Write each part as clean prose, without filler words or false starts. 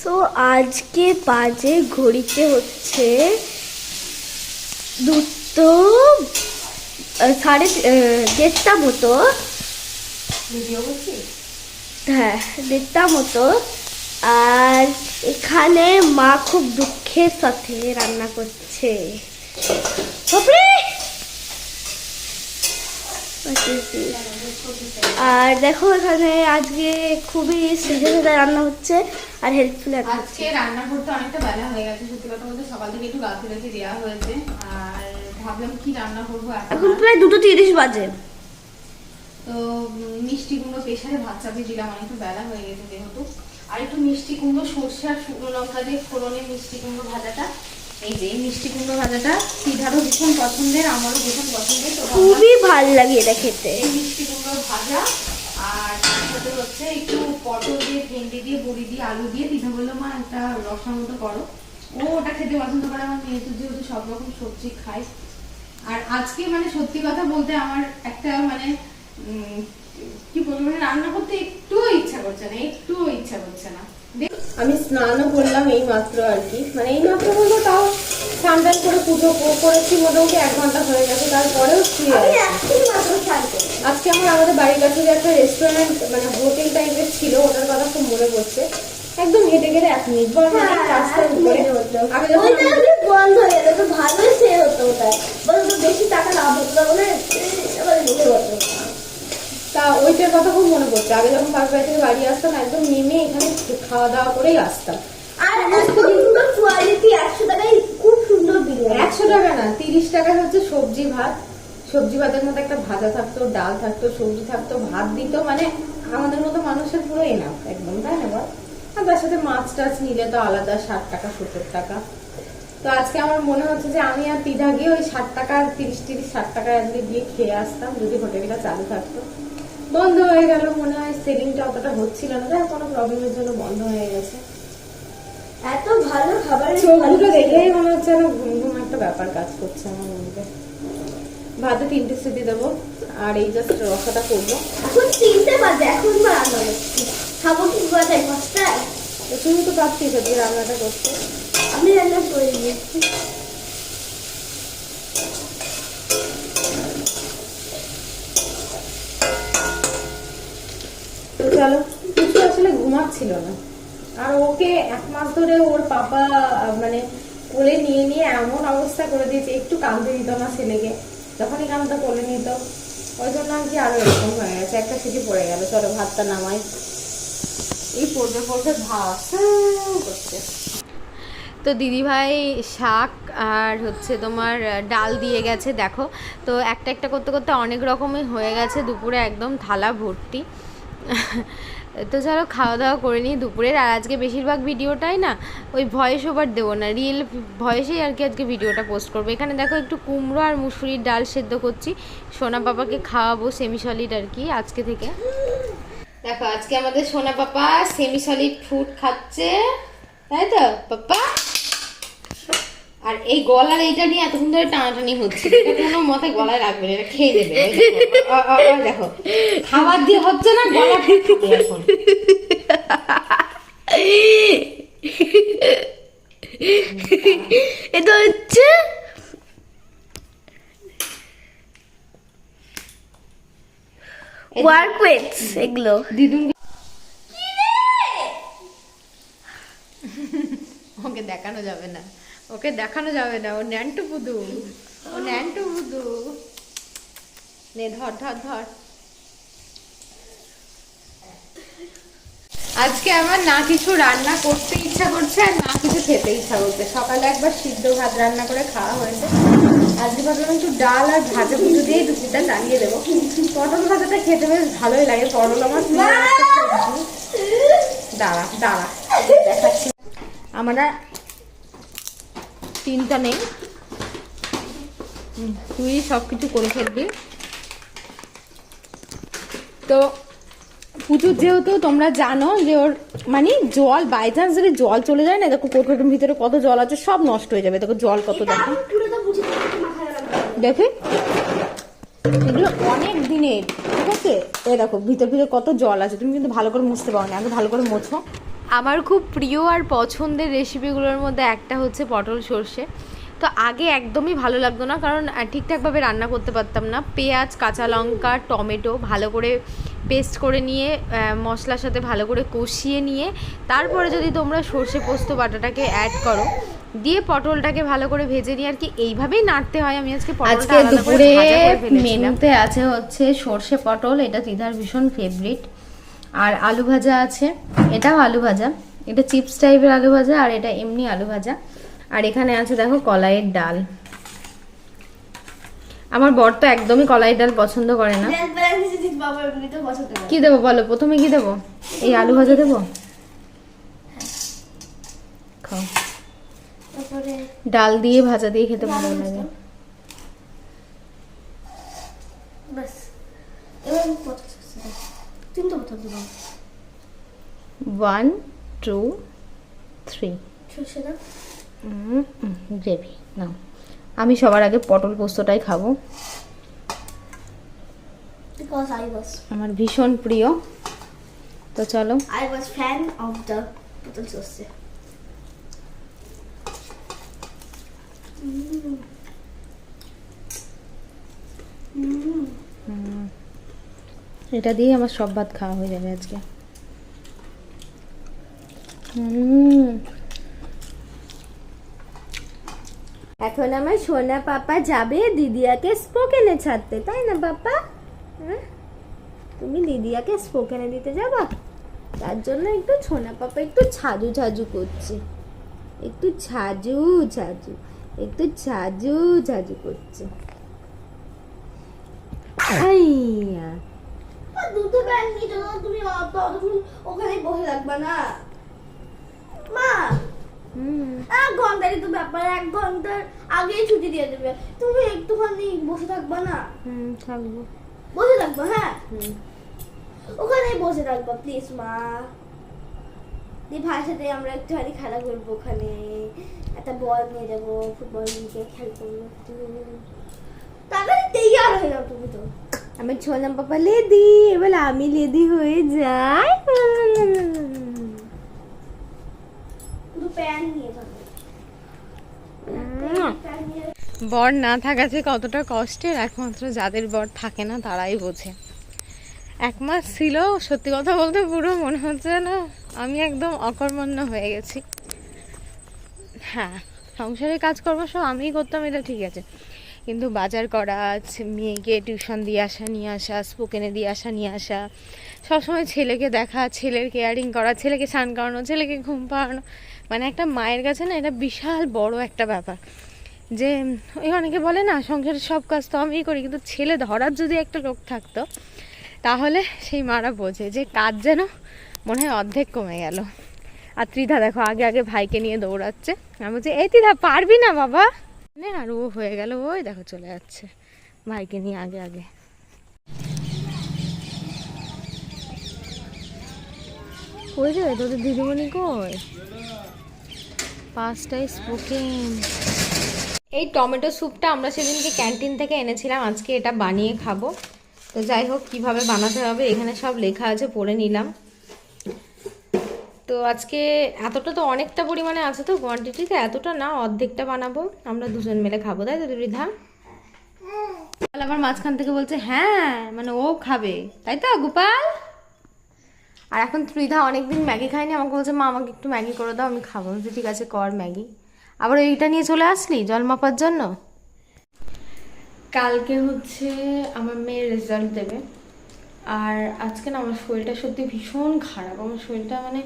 So আজকে বাজে ঘড়িতে হচ্ছে 1:30 মতো। হ্যাঁ, 1:30 মতো। আর এখানে মা খুব দুঃখের সাথে রান্না করছে। আর দেখো এখানে আজকে খুবই সিরিয়াস রান্না হচ্ছে আর হেল্পফুল। আজকে রান্না করতে অনেকটা বেলা হয়ে গেছে, সত্যি কথা বলতে সকাল থেকে একটু গাফিলতি দেওয়া হয়েছে। আর ভাবলাম কি রান্না করবো এখন প্রায় 2:30 বাজে। তো মিষ্টি কুমড়ো প্রেশারে ভাত চাপিয়ে দিলাম, অনেকটা বেলা হয়ে গেছে যেহেতু। আর একটু মিষ্টি কুমড়ো সর্ষে আর শুকনো লঙ্কা দিয়ে ফোড়নে মিষ্টি কুমড়ো ভাজাটা, এই যে মিষ্টি কুমড়ো ভাজাটা সিধারও ভীষণ পছন্দের, আমারও ভীষণ পছন্দের। তো খুবই ভালো লাগে এটা খেতে। এই মিষ্টি কুমড়ো ভাজা আর তার সাথে হচ্ছে একটু পটল দিয়ে, ভেন্ডি দিয়ে, বড়ি দিয়ে, আলু দিয়ে দিদা বললো মা একটা রসা মতো করো। ও ওটা খেতে পছন্দ করে, আমার মেয়ে তো যেহেতু সব রকম সবজি খায়। আর আজকে মানে সত্যি কথা বলতে আমার একটা মানে কি বলবো, মানে রান্না করতে একটুও ইচ্ছা করছে না। আমি স্নানও করলাম এই মাত্র আর কি, মানে এই মাত্র বলবো তাও স্নান করে পুজো করেছি মোটামুটি 1 ঘন্টা হয়ে গেছে। তারপরেও আজকে আমাদের বাড়ির কাছে যে একটা রেস্টুরেন্ট মানে হোটেল টাইপের ছিল, ওটার কথা খুব মনে পড়ছে। একদম হেঁটে গেলে 1 মিনিট রাস্তার উপরে বন্ধ হয়ে যেত, ভালোই সে হতো। ওটাই বলতো বেশি টাকা লাভ হতো বলে তা ওইটার কথা খুব মনে পড়ছে। আগে যখন বাপের বাড়ি থেকে বাড়ি আসতাম একদম নেমে এখানে খাওয়া দাওয়া করেই আসতাম। আর কোয়ালিটি 100 টাকায় খুব সুন্দর বিরিয়ানি। 100 টাকা না, 30 টাকায় হচ্ছে সবজি ভাত। সবজি ভাতের মধ্যে একটা ভাজা থাকতো, ডাল থাকতো, সবজি থাকতো, ভাত দিত, মানে আমাদের মতো মানুষের পুরো এনাফ একদম, তাই না বল? আর তার সাথে মাছ টাছ নিলে তো আলাদা 60 টাকা 70 টাকা। তো আজকে আমার মনে হচ্ছে যে আমি আর তিধা গিয়ে ওই 60 টাকা 30-60 টাকা আজকে গিয়ে খেয়ে আসতাম যদি হোটেলটা চালু থাকতো। বন্ধ হয়ে গেল, মনে হয় সেলিংটা অতটা হচ্ছিল না, তাই কোনো প্রবলেমের জন্য বন্ধ হয়ে গেছে। এত ভালো খাবার চোখগুলো দেখলেই মনে হচ্ছে না ঘুম ঘুম একটা ব্যাপার কাজ করছে আমার মধ্যে। ভাতে 3টে সিটি দেবো আর এই জাস্ট রসাটা করবো। এখন 3টে বাজে, এখন রান্না করছি। খাবো কি বাজায় 5টায়? তুমি তো পারছিস ওদিকে রান্নাটা করতে। আমি রান্না করে নিয়েছি। তো চলো, কিছু আসলে ঘুমাচ্ছিল না। আর ওকে 1 মাস ধরে ওর পাপা মানে কোলে নিয়ে নিয়ে এমন অবস্থা করে দিয়েছে, একটু কাঁদতে দিত না ছেলেকে, যখনই কাঁদতে কোলে নিত। ওই জন্য আর কি আরো এরকম হয়ে গেছে। একটা সিটি পড়ে গেল, চলো ভাতটা নামাই। এই পড়বে ভাত করছে। তো দিদিভাই শাক আর হচ্ছে তোমার ডাল দিয়ে গেছে দেখো। তো একটা একটা করতে করতে অনেক রকমই হয়ে গেছে, দুপুরে একদম থালা ভর্তি। তো চলো খাওয়া দাওয়া করে নিই দুপুরের। আর আজকে বেশিরভাগ ভিডিওটাই না ওই ভয়েস ওভার দেবো না, রিয়েল ভয়েসেই আর কি আজকে ভিডিওটা পোস্ট করবো। এখানে দেখো একটু কুমড়ো আর মুসুরির ডাল সেদ্ধ করছি, সোনা পাপাকে খাওয়াবো সেমি সলিড আর কি আজকে থেকে। দেখো আজকে আমাদের সোনা পাপা সেমি সলিড ফুড খাচ্ছে, তাই তো পাপা? আর এই গলার এইটা নিয়ে এতক্ষণ ধরে টানাটানি হচ্ছে, কোনো মাথায় গলায় রাখবে না, এটা খেয়ে দেবে। দেখো খাবার দিয়ে হচ্ছে না, গলা এখন এটা হচ্ছে ওয়ার্ক উইথ এগুলো দিদুন। ওকে দেখানো যাবে না, ওকে দেখানো যাবে না, ও ন্যান্টু বুদু, ও ন্যান্টু বুদু। নে ধর ধর ধর। আজকে আমার না কিছু রান্না করতে ইচ্ছা করছে আর না কিছু খেতে ইচ্ছা করছে। সকালে একবার সিদ্ধ ভাত রান্না করে খাওয়া হয়েছে, আজকে ভাবলাম একটু ডাল আর ভাজা পুজো দিয়ে দুপুরটা চালিয়ে দেবো। পটল ভাজাটা খেতে বেশ ভালোই লাগে, পটল আমার দাঁড়া দাঁড়া দেখাচ্ছি। আমরা চিন্তা নেই, তুই সব কিছু করে ফেলবি। তো পুজোর যেহেতু তোমরা জানো যে ওর মানে জল বাই চান্স যদি জল চলে যায় না, দেখো কোটোর ভিতরে কত জল আছে সব নষ্ট হয়ে যাবে। দেখো জল কত, দেখো দেখে এগুলো অনেক দিনের, ঠিক আছে? এই দেখো ভিতর ভিতরে কত জল আছে, তুমি কিন্তু ভালো করে মুছতে পারো না, আগে ভালো করে মোছো। আমার খুব প্রিয় আর পছন্দের রেসিপিগুলোর মধ্যে একটা হচ্ছে পটল সর্ষে। তো আগে একদমই ভালো লাগতো না, কারণ ঠিকঠাকভাবে রান্না করতে পারতাম না। পেঁয়াজ, কাঁচা লঙ্কা, টমেটো ভালো করে পেস্ট করে নিয়ে মশলার সাথে ভালো করে কষিয়ে নিয়ে তারপরে যদি তোমরা সর্ষে পোস্ত বাটাটাকে অ্যাড করো, দিয়ে পটলটাকে ভালো করে ভেজে নিয়ে আর কি এইভাবেই নাড়তে হয়। আমি আজকে পটলটা আলাদা করে ভাজা করে ফেলেছিলাম। মেনুতে আছে হচ্ছে সর্ষে পটল, এটা দিদার ভীষণ ফেভারিট। আর আলু ভাজা আছে, এটাও আলু ভাজা, এটা চিপস টাইপের আলু ভাজা, আর এটা এমনি আলু ভাজা। আর এখানে আছে দেখো কলাইয়ের ডাল। আমার বর তো একদমই কলাইয়ের ডাল পছন্দ করে না। কি দেবো বলো, প্রথমে কি দেবো? এই আলু ভাজা দেবো, খাও। ডাল দিয়ে ভাজা দিয়ে খেতে ভালো লাগে। বাস এবার তিনটা বোতল দেবো। 1 2 3 সর্ষে দাও। গ্রেভি নাও। আমি সবার আগে পটল পোস্তটাই খাবো, because I was আমার ভীষণ প্রিয়। তো চলো, I was fan of the পটল সর্ষে। এটা দিয়ে আমার সব ভাত খাওয়া হয়ে যাবে আজকে। এখন আমার সোনা পাপা যাবে দিদিয়াকে স্পোকেনে ছাড়তে, তাই না পাপা? হ্যাঁ, তুমি দিদিয়াকে স্পোকেনে দিতে যাবা, তার জন্য একটু সোনা পাপা একটু ছাজু ছাজু করছে, একটু ছাজু ছাজু, একটু ছাজু ছাজু করছে। আইয়া দুটো ব্যাগ নিয়ে চলো, তুমি ততক্ষণ ওখানে বসে থাকবা না মা। ঘন্টারই তো ব্যাপার, 1 ঘন্টার আগেই ছুটি দিয়ে দেবে, তুমি একটুখানি বসে থাকবা না? থাকবো, বসে থাকবো। হ্যাঁ ওখানেই বসে থাকবো প্লিজ মা। দিয়ে ভাইয়ের সাথে আমরা একটুখানি খেলা করবো, ওখানে একটা বল নিয়ে যাবো, ফুটবল নিয়ে খেলবো। তাড়াতাড়ি তৈয়ার হয়ে যাও তুমি তো। আমার ছোনা পাপা লেদি, এবার আমি লেদি হয়ে যাই। বর না থাকা যে কতটা কষ্টের একমাত্র যাদের বর থাকে না তারাই বোঝে। 1 মাস ছিল, সত্যি কথা বলতে পুরো মনে হচ্ছে না আমি একদম অকর্মণ্য হয়ে গেছি। হ্যাঁ, সংসারের কাজকর্ম সব আমিই করতাম, এটা ঠিক আছে, কিন্তু বাজার করা, মেয়েকে টিউশন দিয়ে আসা নিয়ে আসা, স্পোকেনে দিয়ে আসা নিয়ে আসা, সবসময় ছেলেকে দেখা, ছেলের কেয়ারিং করা, ছেলেকে স্নান করানো, ছেলেকে ঘুম পাড়ানো, মানে একটা মায়ের কাছে না এটা বিশাল বড় একটা ব্যাপার। যে ওই অনেকে বলে না সংসারের সব কাজ তো আমিই করি, কিন্তু ছেলে ধরার যদি একটা লোক থাকতো তাহলে সেই মারা বোঝে যে কাজ যেন মনে হয় অর্ধেক কমে গেল। আর ত্রিধা দেখো আগে আগে ভাইকে নিয়ে দৌড়াচ্ছে। আমি বলছি এই ত্রিধা পারবি না বাবা, আর ও হয়ে গেল, ওই দেখো চলে যাচ্ছে ভাইকে নিয়ে আগে আগে। কই রে তোদের দিদিমণি কই? 5টায় স্পোকেন। এই টমেটো স্যুপটা আমরা সেদিনকে ক্যান্টিন থেকে এনেছিলাম, আজকে এটা বানিয়ে খাবো। তো যাই হোক কিভাবে বানাতে হবে এখানে সব লেখা আছে, পড়ে নিলাম। তো আজকে এতটা তো অনেকটা পরিমাণে আছে, তো কোয়ান্টিটিতে এতটা না, অর্ধেকটা বানাবো, আমরা দুজন মিলে খাবো, তাই তো রিধা? তাহলে আবার মাঝখান থেকে বলছে হ্যাঁ মানে ও খাবে, তাই তো গোপাল? আর এখন ত্রিধা অনেকদিন ম্যাগি খায়নি, আমাকে বলছে মা আমাকে একটু ম্যাগি করে দাও, আমি খাবো। বলছি ঠিক আছে কর ম্যাগি। আবার এইটা নিয়ে চলে আসলি জল মাপার জন্য। কালকে হচ্ছে আমার মেয়ের রেজাল্ট দেবে, আর আজকে না আমার শরীরটা সত্যি ভীষণ খারাপ। আমার শরীরটা মানে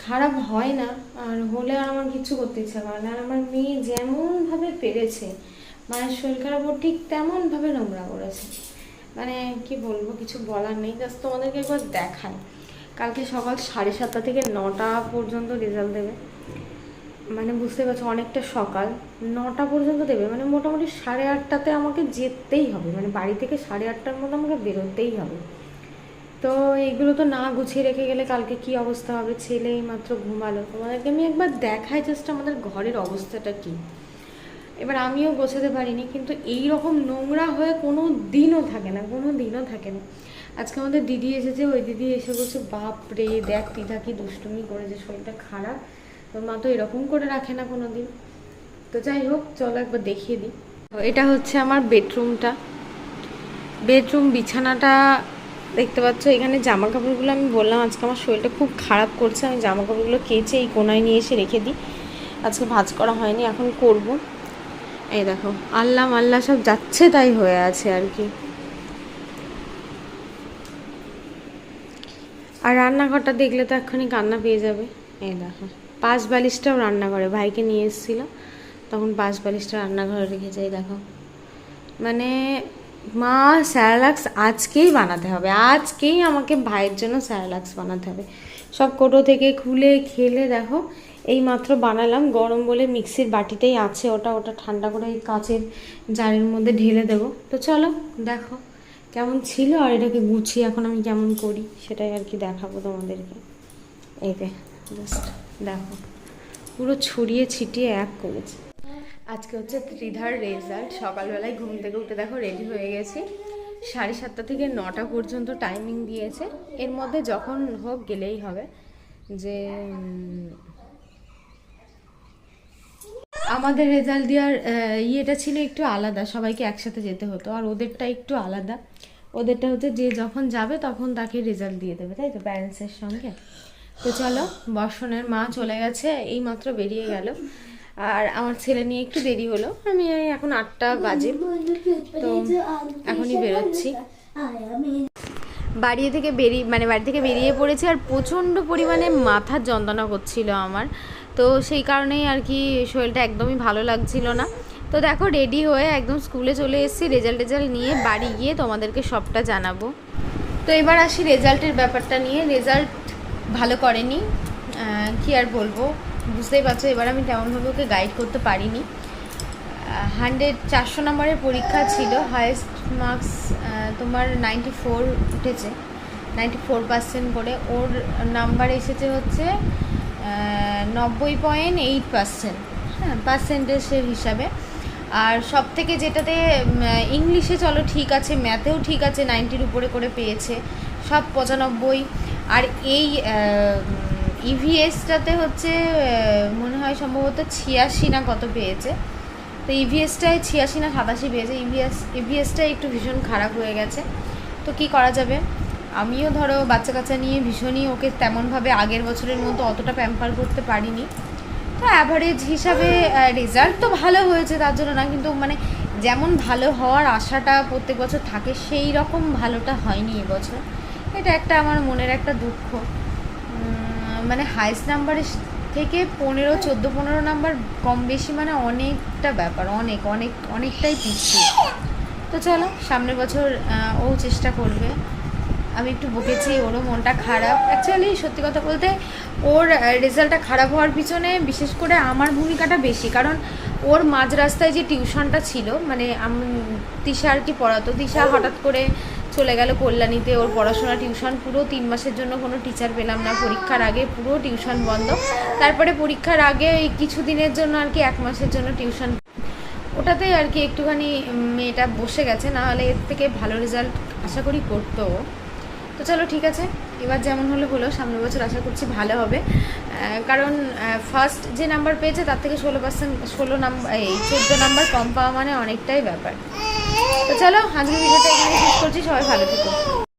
খারাপ হয় না, আর হলে আর আমার কিছু করতে ইচ্ছা করে না। আর আমার মেয়ে যেমনভাবে পেরেছে মায়ের শরীর খারাপ, ও ঠিক তেমনভাবে নোংরা করেছে, মানে কি বলবো, কিছু বলার নেই। জাস্ট তোমাদেরকে একবার দেখাই, কালকে সকাল 7:30 থেকে 9টা পর্যন্ত রেজাল্ট দেবে, মানে বুঝতে পারছো অনেকটা সকাল। 9টা পর্যন্ত দেবে, মানে মোটামুটি 8:30টাতে আমাকে যেতেই হবে, মানে বাড়ি থেকে 8:30টার মধ্যে আমাকে বেরোতেই হবে। তো এইগুলো তো না গুছিয়ে রেখে গেলে কালকে কি অবস্থা হবে। ছেলে মাত্র ঘুমালো, তোমাদেরকে আমি একবার দেখাই জাস্ট আমাদের ঘরের অবস্থাটা কি। এবার আমিও গোছাতে পারিনি, কিন্তু এই রকম নোংরা হয়ে কোনো দিনও থাকে না, কোনো দিনও থাকে না। আজকে আমাদের দিদি এসেছে, ওই দিদি এসে বলছে বাপ রে দেখ তিথা কি দুষ্টুমি করেছে, শরীরটা খারাপ, তোর মা তো এরকম করে রাখে না কোনো দিন। তো যাই হোক চলো একবার দেখিয়ে দিই। এটা হচ্ছে আমার বেডরুমটা, বেডরুম বিছানাটা দেখতে পাচ্ছ। এখানে জামা কাপড়গুলো আমি বললাম আজকে আমার শরীরটা খুব খারাপ করছে, আমি জামা কাপড়গুলো কেচে এই কোনায় নিয়ে এসে রেখে দিই। আজকে ভাঁজ করা হয়নি, এখন করব। এই দেখো আল্লাহ মাল্লা সব যাচ্ছে তাই হয়ে আছে আর কি। আর রান্নাঘরটা দেখলে তো এক্ষুনি কান্না পেয়ে যাবে। এই দেখো পাশ বালিশটাও রান্নাঘরে, ভাইকে নিয়ে এসেছিল তখন পাশ বালিশটা রান্নাঘরে রেখে যাই। দেখো মানে মা স্যারালাক্স আজকেই বানাতে হবে, আজকেই আমাকে ভাইয়ের জন্য স্যারালাক্স বানাতে হবে। সব কোটো থেকে খুলে খেলে দেখো এই মাত্র বানালাম, গরম বলে মিক্সির বাটিতেই আছে, ওটা ঠান্ডা করে এই কাচের জারের মধ্যে ঢেলে দেবো। তো চলো দেখো কেমন ছিল, আর এটাকে গুছিয়ে এখন আমি কেমন করি সেটাই আর কি দেখাবো তোমাদেরকে। এই যে জাস্ট দেখো পুরো ছড়িয়ে ছিটিয়ে এক করেছে। আজকে হচ্ছে ত্রিধার রেজাল্ট। সকালবেলায় ঘুম থেকে উঠে দেখো রেডি হয়ে গেছি, 7:30 থেকে 9টা পর্যন্ত টাইমিং দিয়েছে, এর মধ্যে যখন হোক গেলেই হবে। যে আমাদের রেজাল্ট দেওয়ার ইয়েটা ছিল একটু আলাদা, সবাইকে একসাথে যেতে হতো, আর ওদেরটা একটু আলাদা। ওদেরটা হচ্ছে যে যখন যাবে তখন তাকে রেজাল্ট দিয়ে দেবে, তাই তো প্যারেন্টসের সঙ্গে। তো চলো বর্ষণের মা চলে গেছে, এই মাত্র বেরিয়ে গেল, আর আমার ছেলে নিয়ে একটু দেরি হলো। আমি এখন 8টা বাজে, তো এখনই বেরোচ্ছি। বাড়ি থেকে বেরিয়ে পড়েছি, আর প্রচণ্ড পরিমাণে মাথার যন্ত্রণা করছিল আমার, তো সেই কারণেই আর কি শরীরটা একদমই ভালো লাগছিল না। তো দেখো রেডি হয়ে একদম স্কুলে চলে এসেছি, রেজাল্ট নিয়ে বাড়ি গিয়ে তোমাদেরকে সবটা জানাবো। তো এবার আসি রেজাল্টের ব্যাপারটা নিয়ে। রেজাল্ট ভালো করেনি, কি আর বলবো, বুঝতেই পারছো। এবার আমি তেমনভাবে ওকে গাইড করতে পারিনি। 400 নম্বরের পরীক্ষা ছিল, হায়েস্ট মার্কস তোমার 94 উঠেছে, 94% করে। ওর নাম্বার এসেছে হচ্ছে 90.8%, হ্যাঁ পার্সেন্টেজের হিসাবে। আর সব থেকে যেটাতে ইংলিশে চলো ঠিক আছে, ম্যাথেও ঠিক আছে, 90-র উপরে করে পেয়েছে, সব 95। আর এই ইভিএসটাতে হচ্ছে মনে হয় সম্ভবত 86 না কত পেয়েছে। তো ইভিএসটায় 86 না 87 পেয়েছে। ইভিএসটা একটু ভীষণ খারাপ হয়ে গেছে, তো কি করা যাবে। আমিও ধরো বাচ্চা কাচ্চা নিয়ে ভীষণই ওকে তেমনভাবে আগের বছরের মতো অতটা প্যাম্পার করতে পারিনি। তো অ্যাভারেজ হিসাবে রেজাল্ট তো ভালো হয়েছে, তার জন্য না, কিন্তু মানে যেমন ভালো হওয়ার আশাটা প্রত্যেক বছর থাকে সেই রকম ভালোটা হয়নি এবছর। এটা একটা আমার মনের একটা দুঃখ। মানে হাইস্ট নাম্বারের থেকে 15 নাম্বার কম বেশি মানে অনেকটা ব্যাপার, অনেকটাই পিছিয়ে। তো চলো সামনের বছর ও চেষ্টা করবে। আমি একটু বকেছি, ওরও মনটা খারাপ। অ্যাকচুয়ালি সত্যি কথা বলতে ওর রেজাল্টটা খারাপ হওয়ার পিছনে বিশেষ করে আমার ভূমিকাটা বেশি, কারণ ওর মাঝ রাস্তায় যে টিউশনটা ছিল, মানে তিশা আর কি পড়াতো, তিশা হঠাৎ করে চলে গেল কল্যাণীতে। ওর পড়াশোনা টিউশন পুরো 3 মাসের জন্য কোনো টিচার পেলাম না, পরীক্ষার আগে পুরো টিউশন বন্ধ। তারপরে পরীক্ষার আগে এই কিছু দিনের জন্য আর কি 1 মাসের জন্য টিউশন, ওটাতেই আর কি একটুখানি মেয়েটা বসে গেছে, না হলে এর থেকে ভালো রেজাল্ট আশা করি করতো। তো চলো ঠিক আছে, এবার যেমন হলো, সামনের বছর আশা করছি ভালো হবে, কারণ ফার্স্ট যে নাম্বার পেয়েছে তার থেকে 14 নাম্বার কম পাওয়া মানে অনেকটাই ব্যাপার। তো চলো আজকের ভিডিওটা এখানে শেষ করছি, সবাই ভালো থেকো।